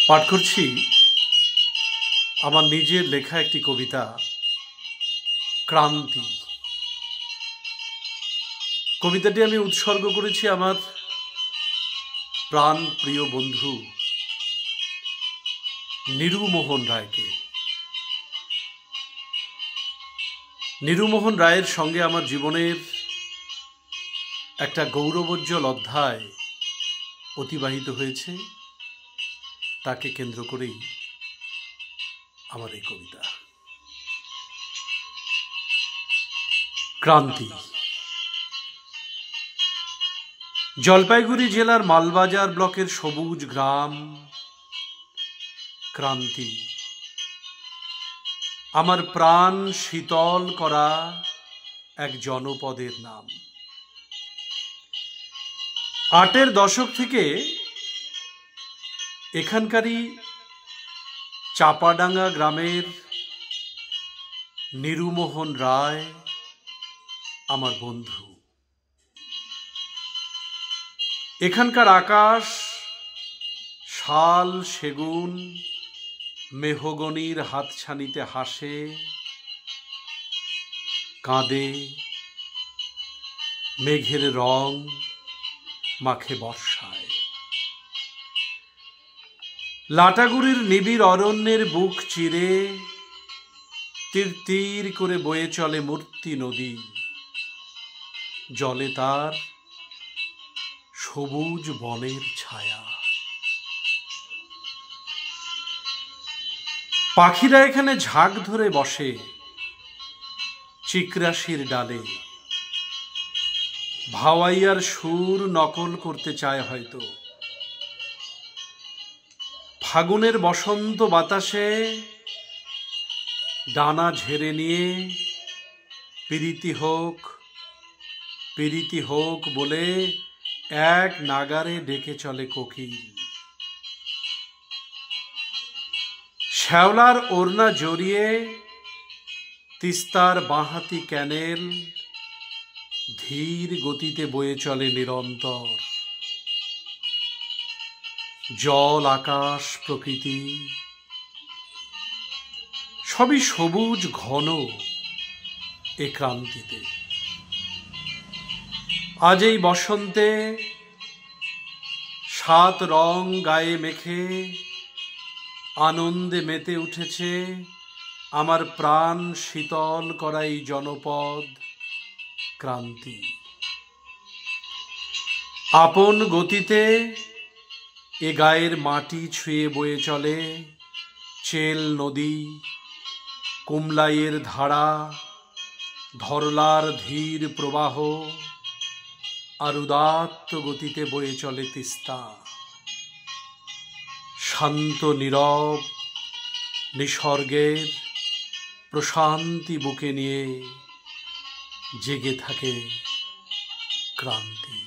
পাঠ করছি আমার নিজের লেখা একটি কবিতা ক্রান্তি। কবিতাটি আমি উৎসর্গ করেছি আমার প্রাণ প্রিয় বন্ধু নিরুমোহন রায়কে। নিরুমোহন রায়ের সঙ্গে আমার জীবনের একটা গৌরবোজ্জ্বল অধ্যায় অতিবাহিত হয়েছে, তাকে কেন্দ্র করেই আমার এই কবিতা ক্রান্তি। জলপাইগুড়ি জেলার মালবাজার ব্লকের সবুজ গ্রাম ক্রান্তি, আমার প্রাণ শীতল করা এক জনপদের নাম। ৮-এর দশক থেকে এখানকারই চাপাডাঙ্গা গ্রামের নিরুমোহন রায় আমার বন্ধু। এখানকার আকাশ শাল সেগুন মেহগনির হাতছানিতে হাসে কাঁদে, মেঘের রং মাখে বর্ষায়। লাটাগুড়ির নিবিড় অরণ্যের বুক চিরে তীর তীর করে বয়ে চলে মূর্তি নদী, জলে তার সবুজ বনের ছায়া। পাখিরা এখানে ঝাঁক ধরে বসে চিকরাশির ডালে, ভাওয়াইয়ার সুর নকল করতে চায় হয়তো। ফাগুনের বসন্ত বাতাসে ডানা ঝেড়ে নিয়ে প্রীতি হোক বলে এক নাগারে ডেকে চলে কোকিল। শ্যাওলার ওড়না জড়িয়ে তিস্তার বাঁহাতি ক্যানেল ধীর গতিতে বয়ে চলে নিরন্তর। জল আকাশ প্রকৃতি সবই সবুজ ঘন এ ক্রান্তিতে। আজ এই বসন্তে ৭ রং গায়ে মেখে আনন্দে মেতে উঠেছে আমার প্রাণ শীতল করা এই জনপদ ক্রান্তি। আপন গতিতে এ গায়ের মাটি ছুঁয়ে বয়ে চলে চেল নদী, কুমলাইয়ের ধারা, ধরলার ধীর প্রবাহ, আর উদাত্ত গতিতে বয়ে চলে তিস্তা। শান্ত নীরব নিসর্গের প্রশান্তি বুকে নিয়ে জেগে থাকে ক্রান্তি।